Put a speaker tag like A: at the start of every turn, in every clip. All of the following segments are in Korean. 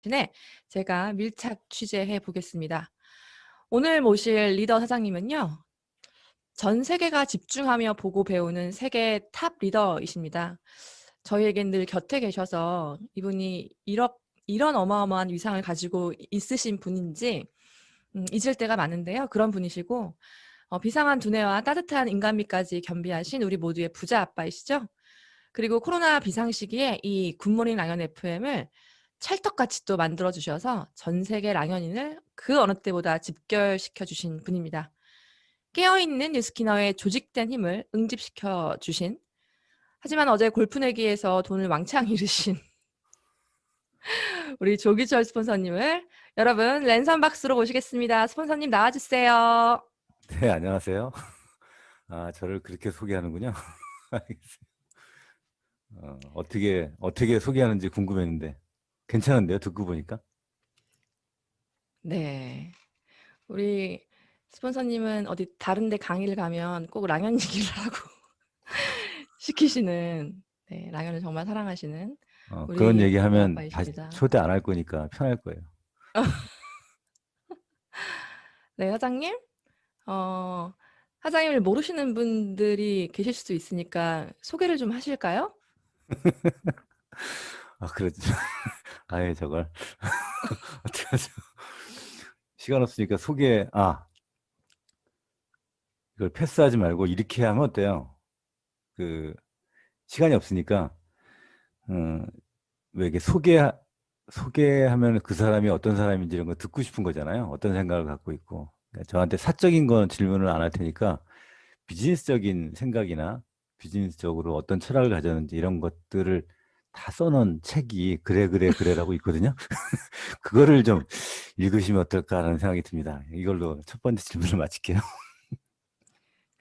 A: 네, 제가 밀착 취재해 보겠습니다. 오늘 모실 리더 사장님은요, 전 세계가 집중하며 보고 배우는 세계 탑 리더이십니다. 저희에겐 늘 곁에 계셔서 이분이 이런 어마어마한 위상을 가지고 있으신 분인지 잊을 때가 많은데요. 그런 분이시고 비상한 두뇌와 따뜻한 인간미까지 겸비하신 우리 모두의 부자 아빠이시죠. 그리고 코로나 비상 시기에 이 굿모닝 랑연 FM을 찰떡같이 또 만들어 주셔서 전 세계 랑연인을 그 어느 때보다 집결시켜 주신 분입니다. 깨어있는 뉴스키너의 조직된 힘을 응집시켜 주신, 하지만 어제 골프 내기에서 돈을 왕창 잃으신 우리 조기철 스폰서님을 여러분 랜선 박스로 모시겠습니다. 스폰서님 나와주세요.
B: 네, 안녕하세요. 아, 저를 그렇게 소개하는군요. 알겠어요. 어떻게 소개하는지 궁금했는데 괜찮은데요, 듣고 보니까?
A: 네. 우리 스폰서님은 어디 다른 데 강의를 가면 꼭 랑연 얘기를 하고 시키시는, 네, 랑연을 정말 사랑하시는
B: 그런
A: 우리 부자
B: 얘기하면 다시
A: 아빠이십니다.
B: 초대 안 할 거니까 편할 거예요.
A: 네, 사장님. 어, 사장님을 모르시는 분들이 계실 수도 있으니까 소개를 좀 하실까요?
B: 아, 그렇죠. 아예 저걸 어떡하죠? 시간 없으니까 이걸 패스하지 말고 이렇게 하면 어때요? 그 시간이 없으니까 음, 왜 이게 소개하면 그 사람이 어떤 사람인지 이런 거 듣고 싶은 거잖아요. 어떤 생각을 갖고 있고. 그러니까 저한테 사적인 건 질문을 안 할 테니까 비즈니스적인 생각이나 비즈니스적으로 어떤 철학을 가졌는지 이런 것들을 다 써놓은 책이 그래 그래 그래라고 있거든요. 그거를 좀 읽으시면 어떨까라는 생각이 듭니다. 이걸로 첫 번째 질문을 마칠게요.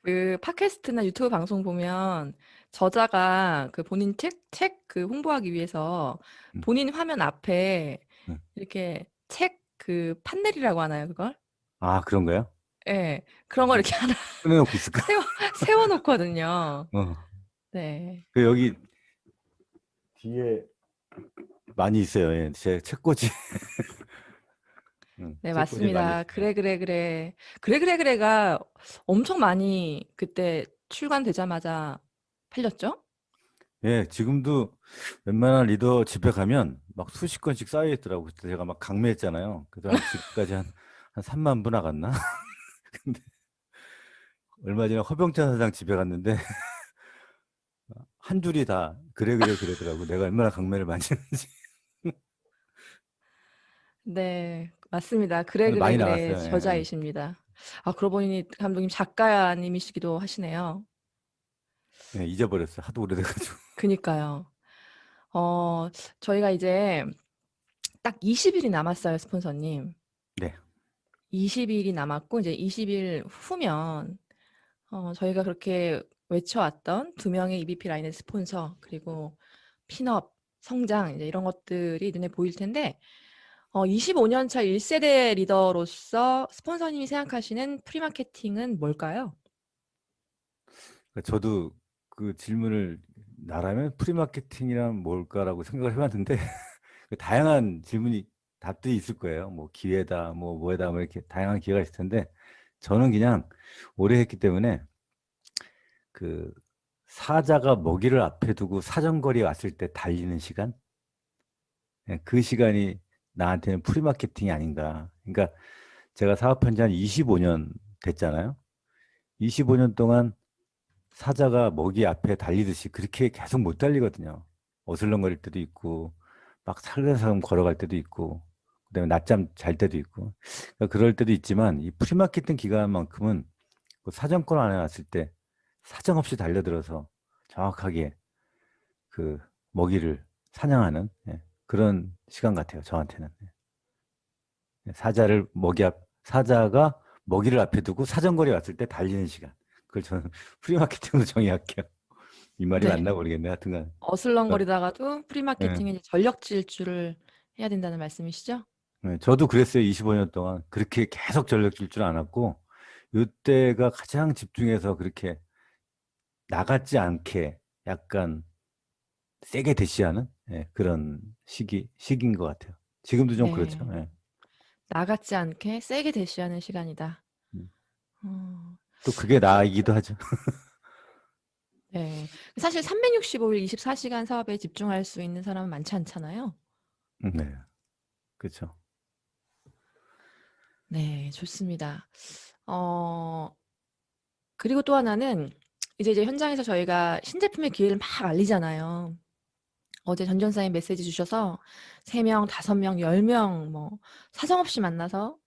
A: 그 팟캐스트나 유튜브 방송 보면 저자가 그 본인 책 그 홍보하기 위해서
B: 음,
A: 본인 화면 앞에
B: 음.
A: 이렇게 책 그 판넬이라고 하나요, 그걸?
B: 아, 그런가요?
A: 예. 그런 거 이렇게 하나
B: 꺼내놓고 있을까?
A: 세워 놓거든요.
B: 어.
A: 네.
B: 그 여기 뒤에 많이 있어요. 예, 제 책꽂이.
A: 네,
B: 책꽂이 많이
A: 맞습니다.
B: 있어요.
A: 그래, 그래, 그래. 그래, 그래, 그래가 엄청 많이 그때 출간되자마자 팔렸죠?
B: 예, 지금도 웬만한 리더 집에 가면 막 수십 건씩 쌓여 있더라고. 그때 제가 막 강매했잖아요. 그래서 지금까지 한 3만 부 나갔나? 근데 얼마 전에 허병찬 사장 집에 갔는데 한 줄이 다 그래 그래 그러더라고. 내가 얼마나 강매를 많이 했는지.
A: 네, 맞습니다. 그래, 그래,
B: 많이
A: 그래.
B: 나갔어요. 예,
A: 저자이십니다. 아, 그러고 보니 감독님 작가님이시기도 하시네요.
B: 예. 예, 잊어버렸어. 하도 오래돼가지고.
A: 그니까요. 어, 저희가 이제 딱 20일이 남았어요, 스폰서님.
B: 네.
A: 20일이 남았고, 이제 20일 후면 저희가 그렇게 외쳐왔던 두 명의 EBP 라인의 스폰서, 그리고 핀업, 성장, 이제 이런 것들이 눈에 보일 텐데, 25년 차 1세대 리더로서 스폰서님이 생각하시는 프리마케팅은 뭘까요?
B: 그러니까 저도 그 질문을 나라면 프리마케팅이란 뭘까라고 생각을 해봤는데 그 다양한 답들이 있을 거예요. 뭐 기회다, 뭐 뭐에다, 뭐 이렇게 다양한 기회가 있을 텐데 저는 그냥 오래 했기 때문에 그 사자가 먹이를 앞에 두고 사정거리에 왔을 때 달리는 시간, 예, 그 시간이 나한테는 프리마케팅이 아닌가. 그러니까 제가 사업한 지 한 25년 됐잖아요. 25년 동안 사자가 먹이 앞에 달리듯이 그렇게 계속 못 달리거든요. 어슬렁거릴 때도 있고, 막 살살살 걸어갈 때도 있고, 그다음에 낮잠 잘 때도 있고, 그러니까 그럴 때도 있지만 이 프리마케팅 기간만큼은 그 사정권 안에 왔을 때 사정없이 달려들어서 정확하게 그 먹이를 사냥하는, 예, 그런 시간 같아요. 저한테는. 예. 사자가 먹이를 앞에 두고 사정거리에 왔을 때 달리는 시간. 그걸 저는 프리마케팅으로 정의할게요. 이 말이
A: 네.
B: 맞나 모르겠네. 하여튼간. 그러니까,
A: 어슬렁거리다가도
B: 예,
A: 프리마케팅에 이제 전력 질주를 해야 된다는 말씀이시죠?
B: 예, 저도 그랬어요. 25년 동안. 그렇게 계속 전력 질 줄 않았고, 이때가 가장 집중해서 그렇게 나같지 않게 약간 세게 대시하는, 예, 그런 시기인 것 같아요. 지금도 좀 그렇죠.
A: 네.
B: 예.
A: 나같지 않게 세게 대시하는 시간이다.
B: 음.
A: 어,
B: 또 그게 나이기도 하죠.
A: 네. 사실 365일 24시간 사업에 집중할 수 있는 사람은 많지 않잖아요.
B: 네, 그렇죠.
A: 네, 좋습니다. 어, 그리고 또 하나는 이제 현장에서 저희가 신제품의 기회를 막 알리잖아요. 어제 전전사에 메시지 주셔서 3명, 5명, 10명 뭐 사정없이 만나서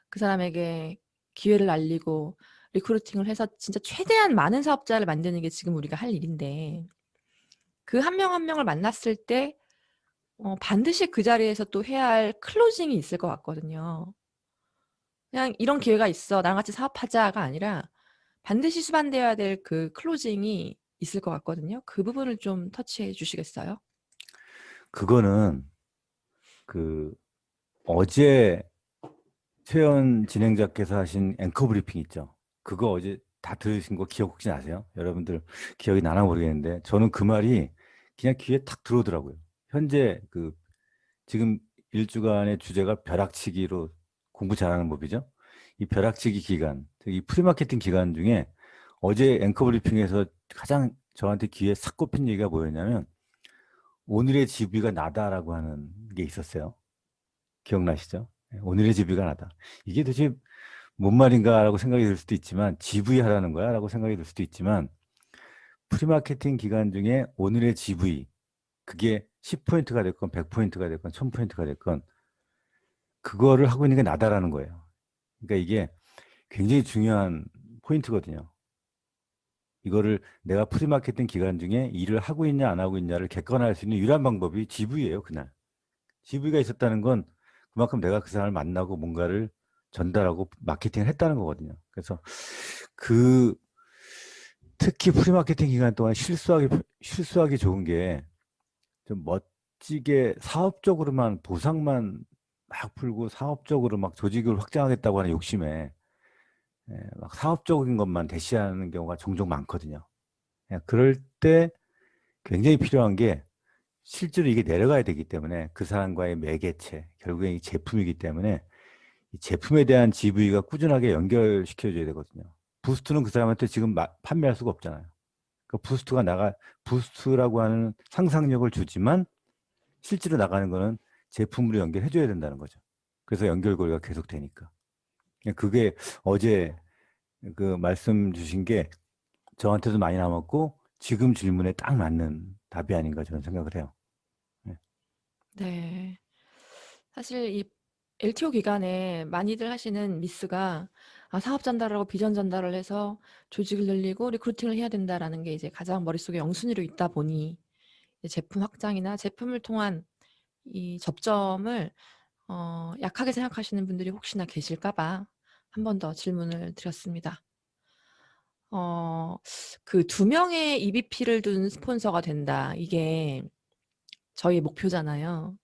A: 그 사람에게 기회를 알리고 리크루팅을 해서 진짜 최대한 많은 사업자를 만드는 게 지금 우리가 할 일인데 그 한 명 한 명을 만났을 때 반드시 그 자리에서 또 해야 할 클로징이 있을 것 같거든요. 그냥 이런 기회가 있어. 나랑 같이 사업하자가 아니라 반드시 수반되어야 될 그 클로징이 있을 것 같거든요. 그 부분을 좀 터치해 주시겠어요?
B: 그거는 그 어제 최연 진행자께서 하신 앵커 브리핑 있죠. 그거 어제 다 들으신 거 기억 혹시 나세요? 여러분들 기억이 나나 모르겠는데 저는 그 말이 그냥 귀에 탁 들어오더라고요. 현재 지금 1주간의 주제가 벼락치기로 공부 잘하는 법이죠. 이 벼락치기 기간, 이 프리마케팅 기간 중에 어제 앵커 브리핑에서 가장 저한테 귀에 싹 꼽힌 얘기가 뭐였냐면 오늘의 지비가 나다라고 하는 게 있었어요. 기억나시죠? 네, 오늘의 지비가 나다. 이게 도대체 뭔 말인가라고 생각이 들 수도 있지만 GV 하라는 거야 라고 생각이 들 수도 있지만 프리마케팅 기간 중에 오늘의 GV 그게 10포인트가 됐건 100포인트가 됐건 1000포인트가 됐건 그거를 하고 있는 게 나다라는 거예요. 그러니까 이게 굉장히 중요한 포인트거든요. 이거를 내가 프리마케팅 기간 중에 일을 하고 있냐 안 하고 있냐를 객관화할 수 있는 유일한 방법이 GV예요. 그날. GV가 있었다는 건 그만큼 내가 그 사람을 만나고 뭔가를 전달하고 마케팅을 했다는 거거든요. 그래서 그 특히 프리마케팅 기간 동안 실수하기 좋은 게 좀 멋지게 사업적으로만 보상만 막 풀고 사업적으로 막 조직을 확장하겠다고 하는 욕심에 막 사업적인 것만 대시하는 경우가 종종 많거든요. 그럴 때 굉장히 필요한 게 실제로 이게 내려가야 되기 때문에 그 사람과의 매개체, 결국엔 이 제품이기 때문에 이 제품에 대한 GV가 꾸준하게 연결시켜줘야 되거든요. 부스트는 그 사람한테 지금 판매할 수가 없잖아요. 그 부스트라고 하는 상상력을 주지만 실제로 나가는 거는 제품으로 연결해줘야 된다는 거죠. 그래서 연결고리가 계속 되니까. 그게 어제 그 말씀 주신 게 저한테도 많이 남았고 지금 질문에 딱 맞는 답이 아닌가 저는 생각을 해요. 네.
A: 네. 사실 이 LTO 기간에 많이들 하시는 미스가 사업 전달하고 비전 전달을 해서 조직을 늘리고 리크루팅을 해야 된다라는 게 이제 가장 머릿속에 영순위로 있다 보니 이제 제품 확장이나 제품을 통한 이 접점을 약하게 생각하시는 분들이 혹시나 계실까 봐 한 번 더 질문을 드렸습니다. 그 2명의 EVP를 둔 스폰서가 된다. 이게 저희의 목표잖아요.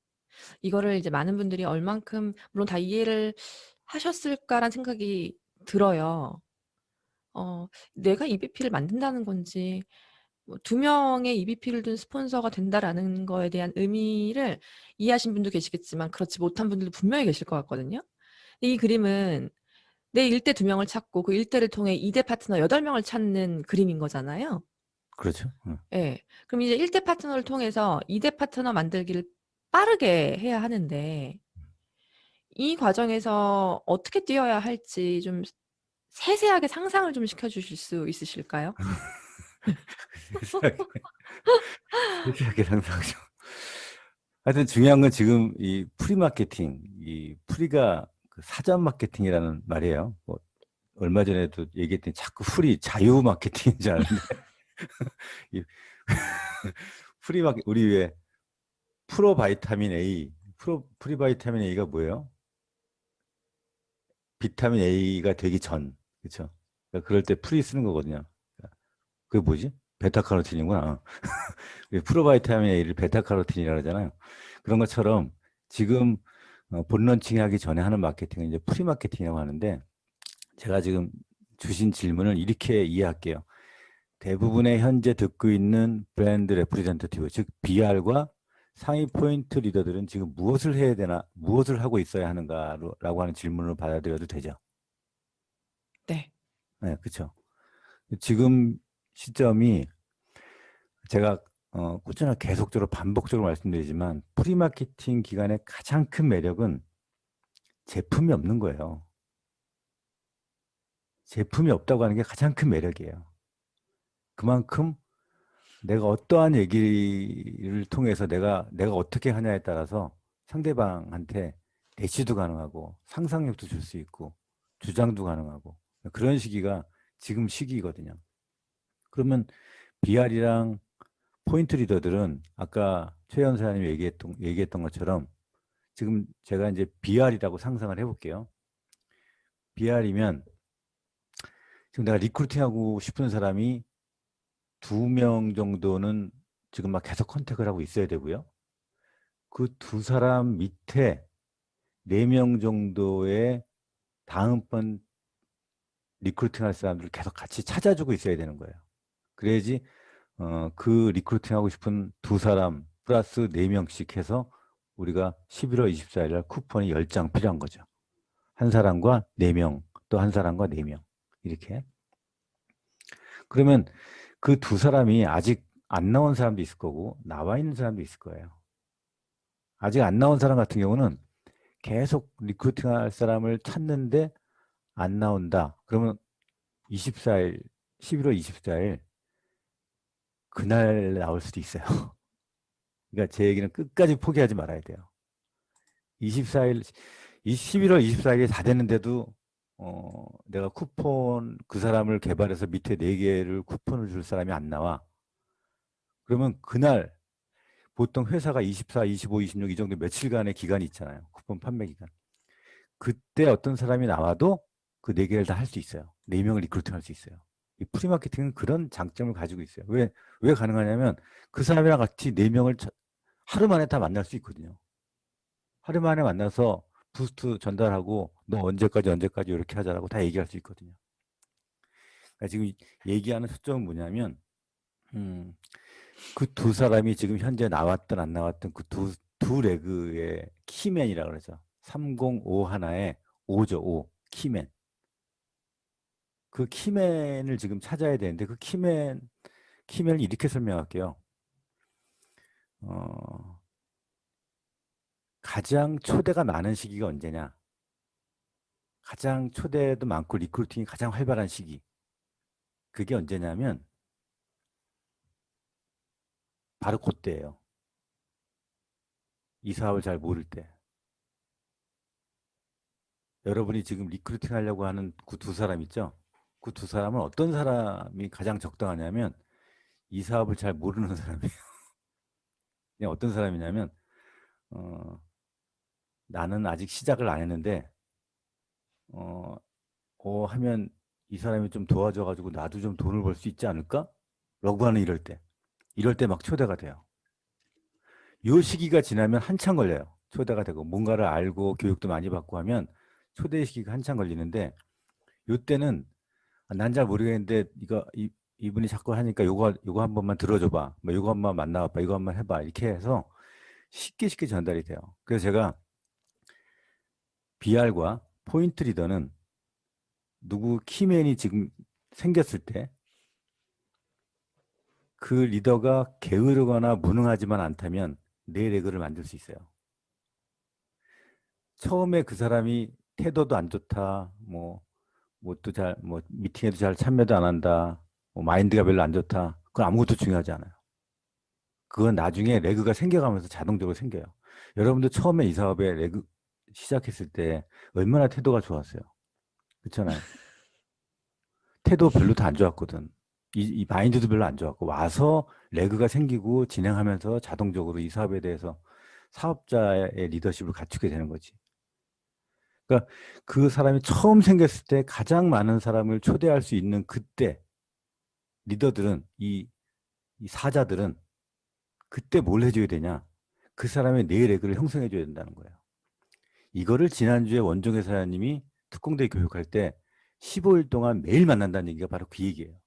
A: 이거를 이제 많은 분들이 얼만큼 물론 다 이해를 하셨을까라는 생각이 들어요. 내가 EVP를 만든다는 건지 뭐 2명의 EVP를 둔 스폰서가 된다라는 거에 대한 의미를 이해하신 분도 계시겠지만 그렇지 못한 분들도 분명히 계실 것 같거든요. 이 그림은 내 일대 2명을 찾고 그 일대를 통해 2대 파트너 8명을 찾는 그림인 거잖아요.
B: 그렇죠.
A: 예. 그럼 이제 1대 파트너를 통해서 2대 파트너 만들기를 빠르게 해야 하는데 이 과정에서 어떻게 뛰어야 할지 좀 세세하게 상상을 좀 시켜주실 수 있으실까요?
B: 세세하게, 세세하게 상상하죠. 하여튼 중요한 건 지금 이 프리마케팅, 이 프리가 그 사전 마케팅이라는 말이에요. 뭐 얼마 전에도 얘기했더니 자꾸 프리 자유 마케팅인 줄 아는데 이 프리마케 우리 왜 프로바이타민 A, 프리바이타민 A가 뭐예요? 비타민 A가 되기 전, 그렇죠? 그러니까 그럴 때 프리 쓰는 거거든요. 그러니까 그게 뭐지? 베타카로틴이구나. 프로바이타민 A를 베타카로틴이라고 하잖아요. 그런 것처럼 지금 본 런칭하기 전에 하는 마케팅은 이제 프리마케팅이라고 하는데 제가 지금 주신 질문을 이렇게 이해할게요. 대부분의 현재 듣고 있는 브랜드 레프리젠터티브, 즉 BR과 상위 포인트 리더들은 지금 무엇을 해야 되나, 무엇을 하고 있어야 하는가라고 하는 질문을 받아들여도 되죠.
A: 네.
B: 네, 그렇죠. 지금 시점이 제가 꾸준히 계속적으로 반복적으로 말씀드리지만 프리마케팅 기간의 가장 큰 매력은 제품이 없는 거예요. 제품이 없다고 하는 게 가장 큰 매력이에요. 그만큼 내가 어떠한 얘기를 통해서 내가 어떻게 하냐에 따라서 상대방한테 대시도 가능하고 상상력도 줄 수 있고 주장도 가능하고 그런 시기가 지금 시기거든요. 그러면 BR이랑 포인트 리더들은 아까 최 연사님이 얘기했던 것처럼 지금 제가 이제 BR이라고 상상을 해볼게요. BR이면 지금 내가 리크루팅하고 싶은 사람이 2명 정도는 지금 막 계속 컨택을 하고 있어야 되고요. 그 2사람 밑에 4명 정도의 다음번 리크루팅 할 사람들을 계속 같이 찾아주고 있어야 되는 거예요. 그래야지 그 리크루팅 하고 싶은 2사람 플러스 4명씩 해서 우리가 11월 24일 날 쿠폰이 10장 필요한 거죠. 한 사람과 4명, 또 한 사람과 4명. 이렇게. 그러면 그 2사람이 아직 안 나온 사람도 있을 거고 나와 있는 사람도 있을 거예요. 아직 안 나온 사람 같은 경우는 계속 리크루팅 할 사람을 찾는데 안 나온다. 그러면 24일, 11월 24일 그날 나올 수도 있어요. 그러니까 제 얘기는 끝까지 포기하지 말아야 돼요. 24일, 11월 24일이 다 됐는데도 내가 쿠폰 그 사람을 개발해서 밑에 4개를 쿠폰을 줄 사람이 안 나와. 그러면 그날 보통 회사가 24, 25, 26 이 정도 며칠간의 기간이 있잖아요. 쿠폰 판매 기간. 그때 어떤 사람이 나와도 그 4개를 다 할 수 있어요. 4명을 리크루팅 할 수 있어요. 이 프리마케팅은 그런 장점을 가지고 있어요. 왜 가능하냐면 그 사람이랑 같이 4명을 하루 만에 다 만날 수 있거든요. 하루 만에 만나서 부스트 전달하고 너 언제까지 이렇게 하자라고 다 얘기할 수 있거든요. 그러니까 지금 얘기하는 초점은 뭐냐면 그 2사람이 지금 현재 나왔든 안 나왔든 그 두 레그의 키맨이라고 그러죠. 305 하나에 5죠. 5. 키맨. 그 키맨을 지금 찾아야 되는데 그 키맨을 이렇게 설명할게요. 가장 초대가 많은 시기가 언제냐? 가장 초대도 많고 리크루팅이 가장 활발한 시기. 그게 언제냐면 바로 그때예요. 이 사업을 잘 모를 때. 여러분이 지금 리크루팅 하려고 하는 그 2사람 있죠? 그 2사람은 어떤 사람이 가장 적당하냐면 이 사업을 잘 모르는 사람이에요. 그냥 어떤 사람이냐면 어, 나는 아직 시작을 안 했는데 어, 하면 이 사람이 좀 도와줘가지고 나도 좀 돈을 벌 수 있지 않을까? 라고 하는 이럴 때 막 초대가 돼요. 요 시기가 지나면 한참 걸려요. 초대가 되고 뭔가를 알고 교육도 많이 받고 하면 초대 시기가 한참 걸리는데 요때는 난 잘 모르겠는데 이분이 자꾸 하니까 요거 한 번만 들어줘봐. 뭐 요거 한 번 만나봐. 이거 한 번 해봐. 이렇게 해서 쉽게 전달이 돼요. 그래서 제가 BR과 포인트 리더는 누구 키맨이 지금 생겼을 때 그 리더가 게으르거나 무능하지만 않다면 내 레그를 만들 수 있어요. 처음에 그 사람이 태도도 안 좋다, 미팅에도 잘 참여도 안 한다, 마인드가 별로 안 좋다. 그건 아무것도 중요하지 않아요. 그건 나중에 레그가 생겨가면서 자동적으로 생겨요. 여러분도 처음에 이 사업에 레그 시작했을 때 얼마나 태도가 좋았어요. 그렇잖아요. 태도 별로 다 안 좋았거든. 이 마인드도 별로 안 좋았고 와서 레그가 생기고 진행하면서 자동적으로 이 사업에 대해서 사업자의 리더십을 갖추게 되는 거지. 그러니까 그 사람이 처음 생겼을 때 가장 많은 사람을 초대할 수 있는 그때 리더들은 이 사자들은 그때 뭘 해줘야 되냐? 그 사람의 뇌 레그를 형성해줘야 된다는 거예요. 이거를 지난주에 원종회 사장님이 특공대 교육할 때 15일 동안 매일 만난다는 얘기가 바로 그 얘기예요.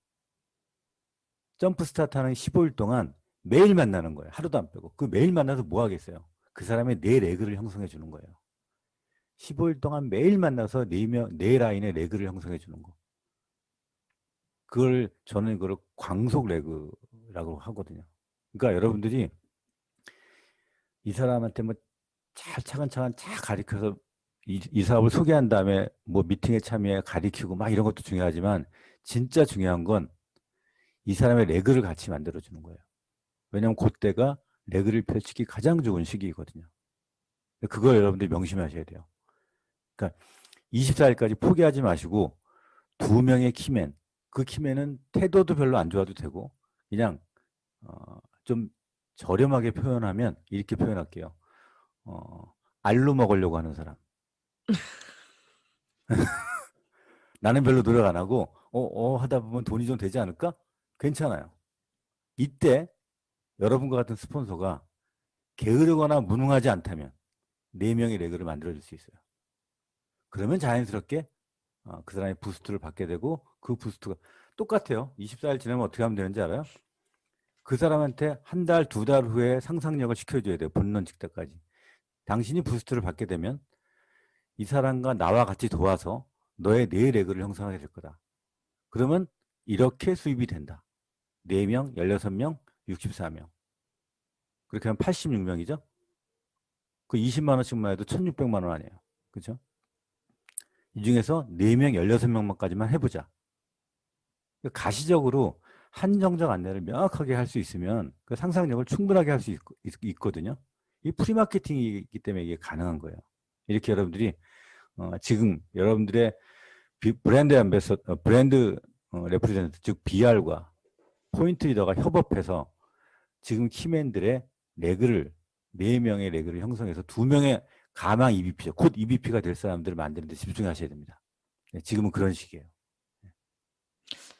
B: 점프 스타트하는 15일 동안 매일 만나는 거예요. 하루도 안 빼고. 그 매일 만나서 뭐 하겠어요? 그 사람의 내 레그를 형성해 주는 거예요. 15일 동안 매일 만나서 네 라인의 레그를 형성해 주는 거. 저는 그걸 광속 레그라고 하거든요. 그러니까 여러분들이 이 사람한테 뭐 잘 차근차근 잘 가르쳐서 이 사업을 소개한 다음에 뭐 미팅에 참여해 가르치고 막 이런 것도 중요하지만 진짜 중요한 건 이 사람의 레그를 같이 만들어주는 거예요. 왜냐하면 그때가 레그를 펼치기 가장 좋은 시기이거든요. 그걸 여러분들이 명심하셔야 돼요. 그러니까 24일까지 포기하지 마시고 두 명의 키맨, 그 키맨은 태도도 별로 안 좋아도 되고 그냥 좀 저렴하게 표현하면 이렇게 표현할게요. 알로 먹으려고 하는 사람. 나는 별로 노력 안 하고 하다 보면 돈이 좀 되지 않을까? 괜찮아요. 이때 여러분과 같은 스폰서가 게으르거나 무능하지 않다면 4명의 레그를 만들어줄 수 있어요. 그러면 자연스럽게 그 사람이 부스트를 받게 되고 그 부스트가 똑같아요. 24일 지나면 어떻게 하면 되는지 알아요? 그 사람한테 한 달, 2달 후에 상상력을 시켜줘야 돼요. 본론 직대까지. 당신이 부스트를 받게 되면 이 사람과 나와 같이 도와서 너의 네 레그를 형성하게 될 거다. 그러면 이렇게 수입이 된다. 4명, 16명, 64명. 그렇게 하면 86명이죠? 그 20만 원씩만 해도 1600만 원 아니에요. 그죠? 이 중에서 4명, 16명만까지만 해보자. 가시적으로 한정적 안내를 명확하게 할 수 있으면 그 상상력을 충분하게 할 수 있거든요. 이 프리마케팅이기 때문에 이게 가능한 거예요. 이렇게 여러분들이 지금 여러분들의 브랜드 앰베서 브랜드 레프리젠트 즉 BR과 포인트 리더가 협업해서 지금 키맨들의 레그를 4명의 레그를 형성해서 2명의 가망 EVP죠. 곧 EVP가 될 사람들을 만드는 데 집중하셔야 됩니다. 네, 지금은 그런 시기예요.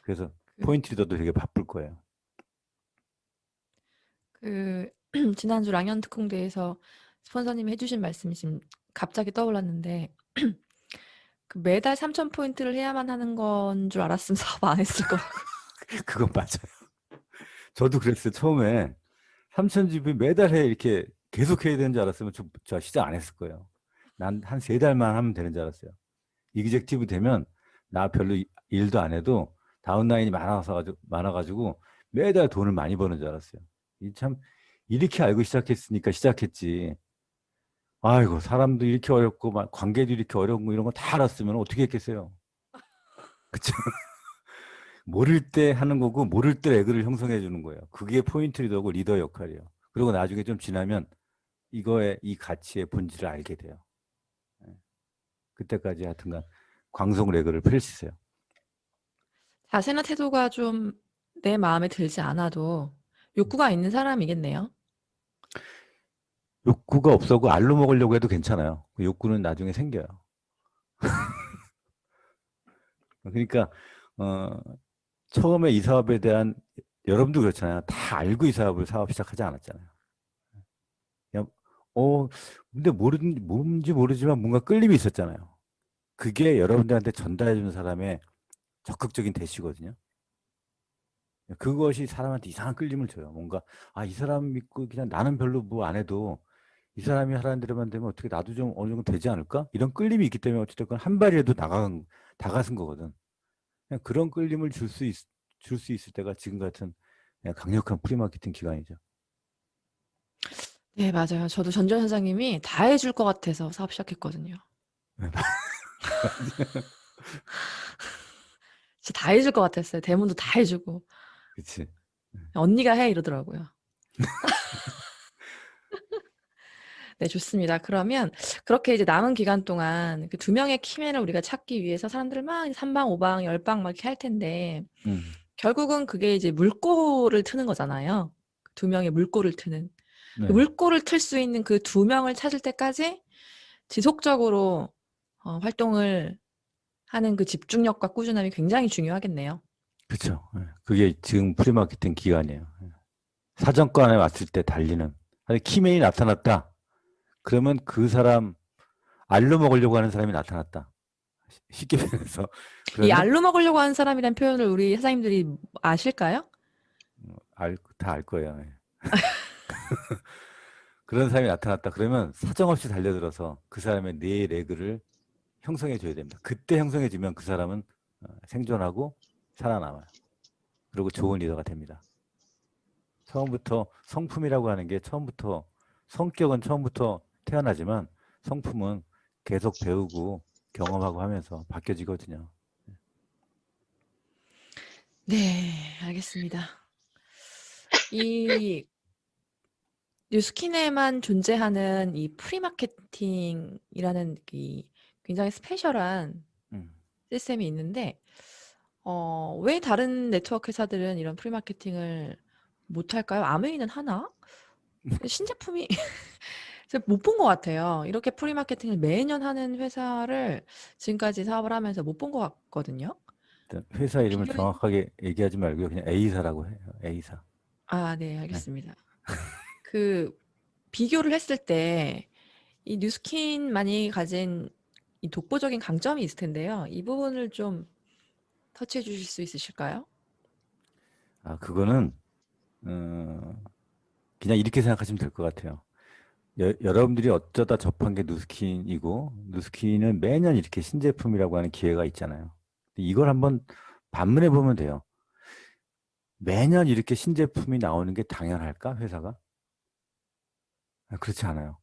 B: 그래서 포인트 리더도 되게 바쁠 거예요.
A: 그 지난주 랑연 특공대에서 스폰서님이 해주신 말씀이 지금 갑자기 떠올랐는데 그 매달 3,000포인트를 해야만 하는 건 줄 알았으면 사업 안 했을 거라고.
B: 그건 맞아요. 저도 그랬어요. 처음에 3,000집이 매달 해 이렇게 계속 해야 되는 줄 알았으면 저 시작 안 했을 거예요. 난 한 3달만 하면 되는 줄 알았어요. 이그젝티브 되면 나 별로 일도 안 해도 다운라인이 많아가지고 매달 돈을 많이 버는 줄 알았어요. 참 이렇게 알고 시작했으니까 시작했지. 아이고 사람도 이렇게 어렵고 관계도 이렇게 어려운 거 이런 거 다 알았으면 어떻게 했겠어요. 그쵸? 모를 때 하는 거고 모를 때 레그를 형성해 주는 거예요. 그게 포인트 리더고 리더 역할이에요. 그리고 나중에 좀 지나면 이거의 이 가치의 본질을 알게 돼요. 그때까지 하여튼간 광속 레그를 펼치세요.
A: 자세나 태도가 좀 내 마음에 들지 않아도 욕구가 있는 사람이겠네요.
B: 욕구가 없어고 알로 먹으려고 해도 괜찮아요. 그 욕구는 나중에 생겨요. 그러니까 처음에 이 사업에 대한 여러분도 그렇잖아요. 다 알고 이 사업 시작하지 않았잖아요. 그냥 근데 뭔지 모르지만 뭔가 끌림이 있었잖아요. 그게 여러분들한테 전달해 주는 사람의 적극적인 대시거든요. 그것이 사람한테 이상한 끌림을 줘요. 뭔가 이 사람 믿고 그냥 나는 별로 뭐 안 해도 이 사람이 하라는 대로만 되면 어떻게 나도 좀 어느 정도 되지 않을까? 이런 끌림이 있기 때문에 어쨌든 한 발이라도 다가선 거거든. 그냥 그런 끌림을 줄 수 있을 때가 지금 같은 그냥 강력한 프리마케팅 기간이죠.
A: 네, 맞아요. 저도 전전 사장님이 다 해줄 것 같아서 사업 시작했거든요. 진짜 다 해줄 것 같았어요. 대문도 다 해주고.
B: 그치.
A: 언니가 해 이러더라고요. 네, 좋습니다. 그러면 그렇게 이제 남은 기간 동안 그 두 명의 키맨을 우리가 찾기 위해서 사람들을 막 3방, 5방, 10방 막 이렇게 할 텐데 결국은 그게 이제 물꼬를 트는 거잖아요. 두 명의 물꼬를 트는. 그
B: 네.
A: 물꼬를 틀 수 있는 그 두 명을 찾을 때까지 지속적으로 활동을 하는 그 집중력과 꾸준함이 굉장히 중요하겠네요.
B: 그쵸. 예. 그게 지금 프리마케팅 기간이에요. 예. 사정권에 왔을 때 달리는. 키맨이 나타났다. 그러면 그 사람 알로 먹으려고 하는 사람이 나타났다. 쉽게 표현해서.
A: 이
B: 그러면
A: 알로 먹으려고 하는 사람이란 표현을 우리 사장님들이 아실까요?
B: 다 알 거예요. 예. 그런 사람이 나타났다 그러면 사정없이 달려들어서 그 사람의 뇌 레그를 형성해 줘야 됩니다. 그때 형성해 주면 그 사람은 생존하고 살아남아요. 그리고 좋은 리더가 됩니다. 처음부터 성품이라고 하는 게 처음부터 성격은 처음부터 태어나지만 성품은 계속 배우고 경험하고 하면서 바뀌어지거든요.
A: 네, 알겠습니다. 이 뉴스킨에만 존재하는 이 프리마케팅이라는 이 굉장히 스페셜한
B: 음.
A: 시스템이 있는데, 왜 다른 네트워크 회사들은 이런 프리마케팅을 못할까요? 아메이는 하나? 신제품이 못 본 것 같아요. 이렇게 프리마케팅을 매년 하는 회사를 지금까지 사업을 하면서 못 본 것 같거든요.
B: 일단 회사 이름을
A: 비교해,
B: 정확하게 얘기하지 말고요. 그냥 A사라고 해요. A사.
A: 아, 네,
B: 네.
A: 알겠습니다. 그 비교를 했을 때 이 뉴스킨만이 가진 이 독보적인 강점이 있을 텐데요. 이 부분을 좀 터치해 주실 수 있으실까요?
B: 아, 그거는 그냥 이렇게 생각하시면 될 것 같아요. 여러분들이 어쩌다 접한 게 누스킨이고, 누스킨은 매년 이렇게 신제품이라고 하는 기회가 있잖아요. 이걸 한번 반문해 보면 돼요. 매년 이렇게 신제품이 나오는 게 당연할까, 회사가? 그렇지 않아요.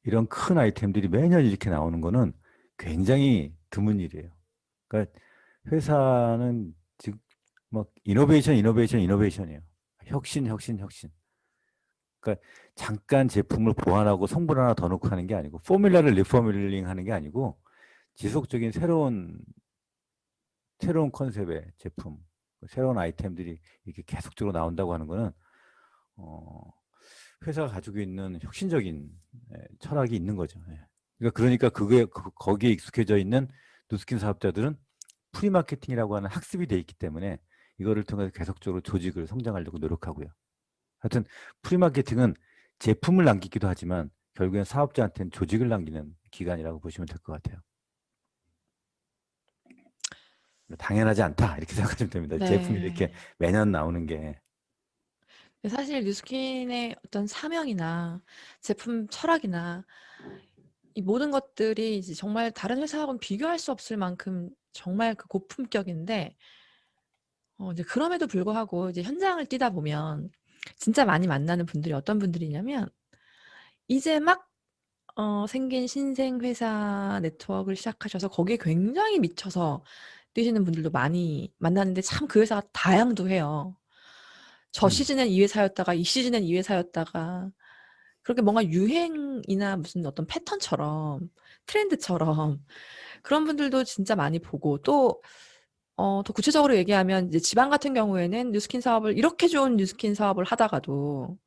B: 이런 큰 아이템들이 매년 이렇게 나오는 거는 굉장히 드문 일이에요. 그러니까 회사는 지금 막 이노베이션이에요. 혁신, 혁신, 혁신. 그러니까 잠깐 제품을 보완하고 성분 하나 더 넣고 하는 게 아니고 포뮬라를 리포뮬링 하는 게 아니고 지속적인 새로운 컨셉의 제품, 새로운 아이템들이 이렇게 계속적으로 나온다고 하는 거는 어, 회사가 가지고 있는 혁신적인 철학이 있는 거죠. 예. 그러니까 그게 거기에 익숙해져 있는 누스킨 사업자들은 프리마케팅이라고 하는 학습이 돼 있기 때문에 이거를 통해서 계속적으로 조직을 성장하려고 노력하고요. 하여튼 프리마케팅은 제품을 남기기도 하지만 결국엔 사업자한테는 조직을 남기는 기간이라고 보시면 될 것 같아요. 당연하지 않다 이렇게 생각하시면 됩니다. 제품이 이렇게
A: 네.
B: 매년 나오는 게.
A: 사실 뉴스킨의 어떤 사명이나 제품 철학이나 이 모든 것들이 이제 정말 다른 회사하고는 비교할 수 없을 만큼 정말 그 고품격인데, 이제 그럼에도 불구하고 이제 현장을 뛰다 보면 진짜 많이 만나는 분들이 어떤 분들이냐면 이제 막 생긴 신생 회사 네트워크를 시작하셔서 거기에 굉장히 미쳐서 뛰시는 분들도 많이 만나는데 참 그 회사가 다양도 해요. 저
B: 음,
A: 시즌엔 이 회사였다가 이 시즌엔 이 회사였다가 그렇게 뭔가 유행이나 무슨 어떤 패턴처럼 트렌드처럼 그런 분들도 진짜 많이 보고 또 더 구체적으로 얘기하면 이제 지방 같은 경우에는 뉴스킨 사업을 이렇게 좋은 뉴스킨 사업을 하다가도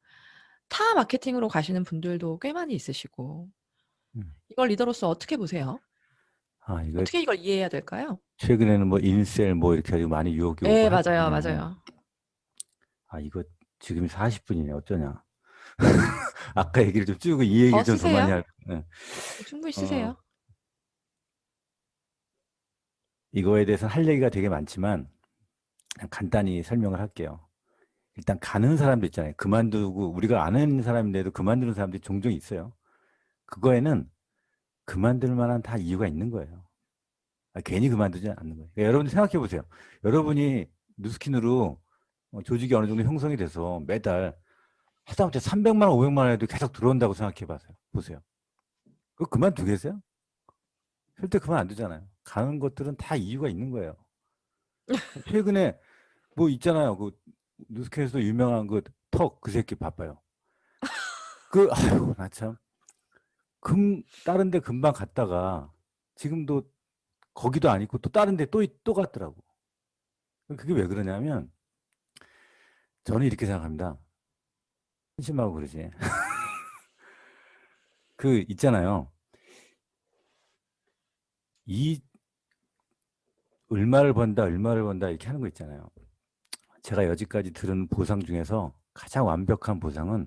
A: 타 마케팅으로 가시는 분들도 꽤 많이 있으시고
B: 음.
A: 이걸 리더로서 어떻게 보세요?
B: 아, 이거
A: 어떻게 이걸 이해해야 될까요?
B: 최근에는 뭐 인셀 뭐 이렇게 아주 많이 유혹이 오고
A: 예, 맞아요,
B: 하거든요.
A: 맞아요.
B: 아, 이거 지금 40분이네. 어쩌냐. 아까 얘기를 좀 쭉 이
A: 더
B: 얘기를 좀 더 많이
A: 쓰세요.
B: 할. 네.
A: 충분히
B: 어,
A: 쓰세요.
B: 이거에 대해서 할 얘기가 되게 많지만 그냥 간단히 설명을 할게요. 일단 가는 사람도 있잖아요. 그만두고 우리가 아는 사람인데도 그만두는 사람들이 종종 있어요. 그거에는 그만둘 만한 다 이유가 있는 거예요. 괜히 그만두지 않는 거예요. 그러니까 여러분들 생각해 보세요. 여러분이 누스킨으로 조직이 어느 정도 형성이 돼서 매달 하다못해 300만 원, 500만 원에도 계속 들어온다고 생각해 보세요. 그거 그만두겠어요? 절대 그만 안 두잖아요. 가는 것들은 다 이유가 있는 거예요. 최근에 뭐 있잖아요. 그 뉴스캔에서 유명한 그 새끼 바빠요. 아유, 나 참. 다른 데 금방 갔다가 지금도 거기도 아니고 또 다른 데 또 갔더라고. 그게 왜 그러냐면 저는 이렇게 생각합니다. 한심하고 그러지. 있잖아요. 이 얼마를 번다 이렇게 하는 거 있잖아요. 제가 여지까지 들은 보상 중에서 가장 완벽한 보상은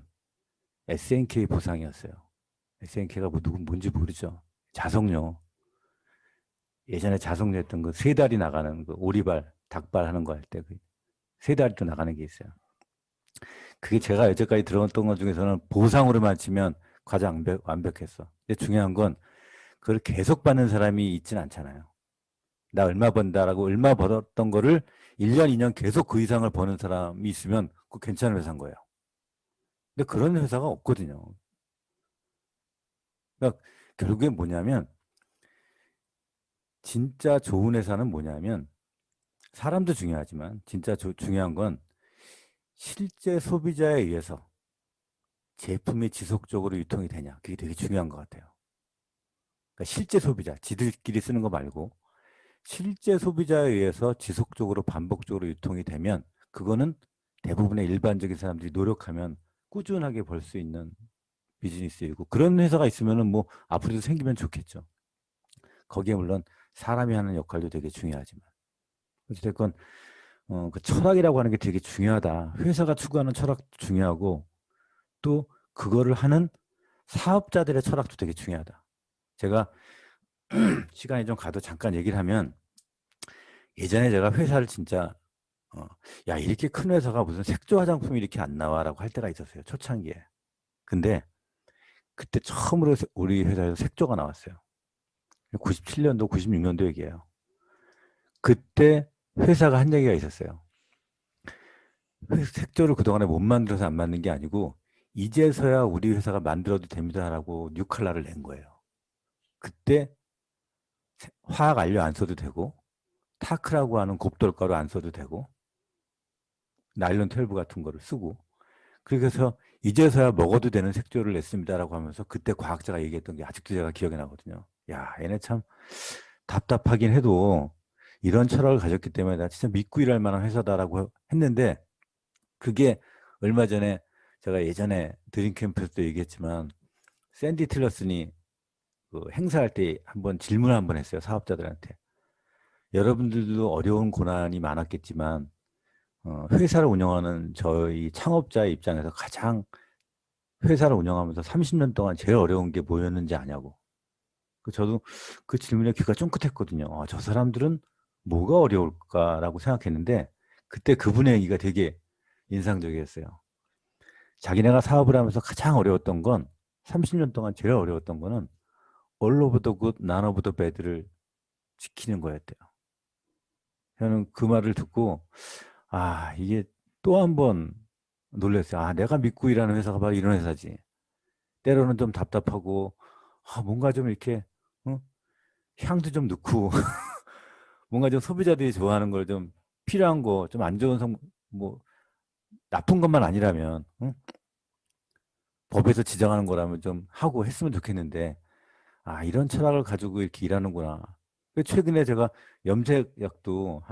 B: SNK 보상이었어요. SNK가 뭐 뭔지 모르죠. 자석료. 예전에 자석료 했던 거 세 달이 나가는 그 오리발, 닭발 하는 거 할 때 그 세 달이 또 나가는 게 있어요. 그게 제가 여태까지 들어왔던 것 중에서는 보상으로만 치면 가장 완벽했어. 근데 중요한 건 그걸 계속 받는 사람이 있진 않잖아요. 나 얼마 번다라고 얼마 벌었던 거를 1년, 2년 계속 그 이상을 버는 사람이 있으면 그거 괜찮은 회사인 거예요. 근데 그런 회사가 없거든요. 그러니까 결국엔 뭐냐면 진짜 좋은 회사는 뭐냐면 사람도 중요하지만 진짜 중요한 건 실제 소비자에 의해서 제품이 지속적으로 유통이 되냐. 그게 되게 중요한 것 같아요. 그러니까 실제 소비자, 지들끼리 쓰는 거 말고 실제 소비자에 의해서 지속적으로 반복적으로 유통이 되면 그거는 대부분의 일반적인 사람들이 노력하면 꾸준하게 벌 수 있는 비즈니스이고 그런 회사가 있으면은 뭐 앞으로도 생기면 좋겠죠. 거기에 물론 사람이 하는 역할도 되게 중요하지만 어찌됐건 그 철학이라고 하는 게 되게 중요하다. 회사가 추구하는 철학도 중요하고 또 그거를 하는 사업자들의 철학도 되게 중요하다. 제가 시간이 좀 가도 잠깐 얘기를 하면 예전에 제가 회사를 진짜 야 이렇게 큰 회사가 무슨 색조 화장품이 이렇게 안 나와라고 할 때가 있었어요. 초창기에. 근데 그때 처음으로 우리 회사에서 색조가 나왔어요. 97년도, 96년도 얘기예요. 그때 회사가 한 얘기가 있었어요. 색조를 그동안에 못 만들어서 안 만든 게 아니고 이제서야 우리 회사가 만들어도 됩니다라고 뉴칼라를 낸 거예요. 그때 화학 안료 안 써도 되고 타크라고 하는 곱돌가루 안 써도 되고 나일론 12 같은 거를 쓰고 그래서 이제서야 먹어도 되는 색조를 냈습니다라고 하면서 그때 과학자가 얘기했던 게 아직도 제가 기억에 나거든요. 야, 얘네 참 답답하긴 해도 이런 철학을 가졌기 때문에 나 진짜 믿고 일할 만한 회사다라고 했는데 그게 얼마 전에 제가 예전에 드림캠프에서도 얘기했지만 샌디 틸러슨이 그 행사할 때 한번 질문을 한번 했어요. 사업자들한테. 여러분들도 어려운 고난이 많았겠지만 회사를 운영하는 저희 창업자의 입장에서 가장 회사를 운영하면서 30년 동안 제일 어려운 게 뭐였는지 아냐고. 저도 그 질문에 귀가 쫑긋했거든요. 저 사람들은 뭐가 어려울까라고 생각했는데 그때 그분의 얘기가 되게 인상적이었어요. 자기네가 사업을 하면서 가장 어려웠던 건 30년 동안 제일 어려웠던 거는 all of the good, none of the bad를 지키는 거였대요. 저는 그 말을 듣고 이게 또 한 번 놀랐어요. 내가 믿고 일하는 회사가 바로 이런 회사지. 때로는 좀 답답하고 뭔가 좀 이렇게 어? 향도 좀 넣고 뭔가 좀 소비자들이 좋아하는 걸 좀 필요한 거 좀 안 좋은 뭐 나쁜 것만 아니라면 법에서 지정하는 거라면 좀 하고 했으면 좋겠는데 이런 철학을 가지고 이렇게 일하는구나. 최근에 제가 염색약도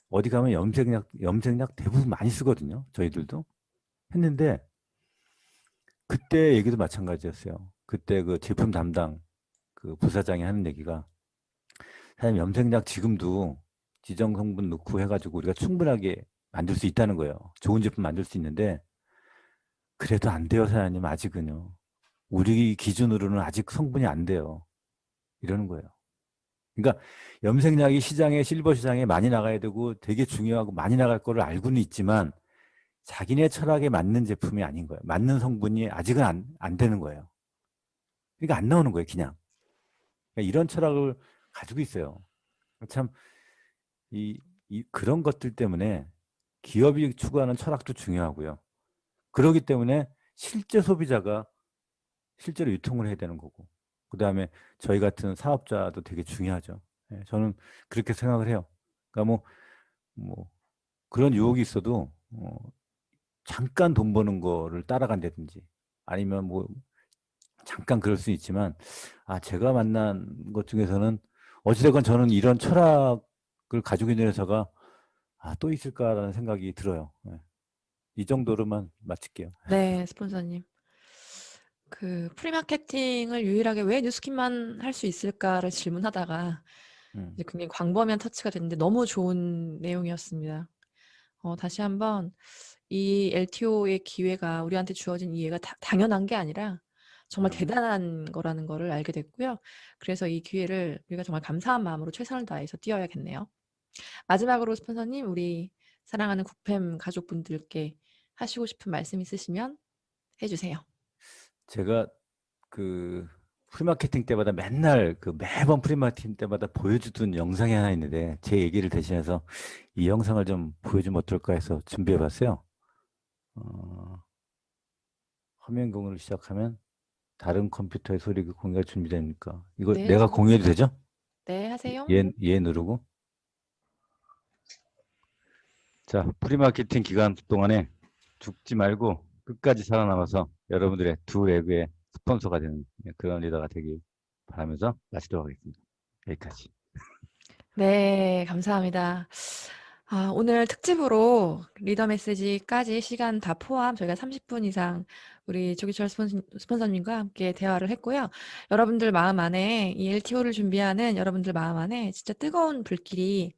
B: 어디 가면 염색약 대부분 많이 쓰거든요. 저희들도 했는데 그때 얘기도 마찬가지였어요. 그때 그 제품 담당 그 부사장이 하는 얘기가 사장님 염색약 지금도 지정 성분 넣고 해가지고 우리가 충분하게 만들 수 있다는 거예요. 좋은 제품 만들 수 있는데 그래도 안 돼요, 사장님 아직은요. 우리 기준으로는 아직 성분이 안 돼요. 이러는 거예요. 그러니까 염색약이 실버 시장에 많이 나가야 되고 되게 중요하고 많이 나갈 거를 알고는 있지만 자기네 철학에 맞는 제품이 아닌 거예요. 맞는 성분이 아직은 안 되는 거예요. 그러니까 안 나오는 거예요, 그냥. 그러니까 이런 철학을 가지고 있어요. 참, 그런 것들 때문에 기업이 추구하는 철학도 중요하고요. 그러기 때문에 실제 소비자가 실제로 유통을 해야 되는 거고. 그 다음에 저희 같은 사업자도 되게 중요하죠. 저는 그렇게 생각을 해요. 그러니까 뭐, 그런 유혹이 있어도, 잠깐 돈 버는 거를 따라간다든지 아니면 잠깐 그럴 수 있지만 제가 만난 것 중에서는 어찌됐건 저는 이런 철학을 가지고 있는 회사가 또 있을까라는 생각이 들어요. 이 정도로만 마칠게요.
A: 네, 스폰서님. 그 프리마케팅을 유일하게 왜 뉴스킨만 할 수 있을까를 질문하다가
B: 음,
A: 이제 굉장히 광범위한 터치가 됐는데 너무 좋은 내용이었습니다. 다시 한번 이 LTO의 기회가 우리한테 주어진 이해가 당연한 게 아니라 정말
B: 그럼요.
A: 대단한 거라는 거를 알게 됐고요. 그래서 이 기회를 우리가 정말 감사한 마음으로 최선을 다해서 뛰어야겠네요. 마지막으로 스폰서님, 우리 사랑하는 국팸 가족분들께 하시고 싶은 말씀 있으시면 해주세요.
B: 제가 그 프리마케팅 때마다 맨날 그 매번 프리마케팅 때마다 보여주던 영상이 하나 있는데 제 얘기를 대신해서 이 영상을 좀 보여주면 어떨까 해서 준비해 봤어요. 화면 공유를 시작하면 다른 컴퓨터의 소리가 공유가 준비되니까 이거
A: 네,
B: 내가
A: 지금
B: 공유해도 되죠?
A: 네 하세요.
B: 얘 누르고 자 프리마케팅 기간 동안에 죽지 말고 끝까지 살아남아서 여러분들의 두 레그의 스폰서가 되는 그런 리더가 되길 바라면서 마치도록 하겠습니다. 여기까지.
A: 네, 감사합니다. 오늘 특집으로 리더 메시지까지 시간 다 포함 저희가 30분 이상 우리 조기철 스폰서님과 함께 대화를 했고요. 여러분들 마음 안에 이 LTO를 준비하는 여러분들 마음 안에 진짜 뜨거운 불길이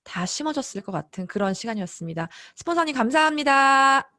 A: 다 심어졌을 것 같은 그런 시간이었습니다. 스폰서님 감사합니다.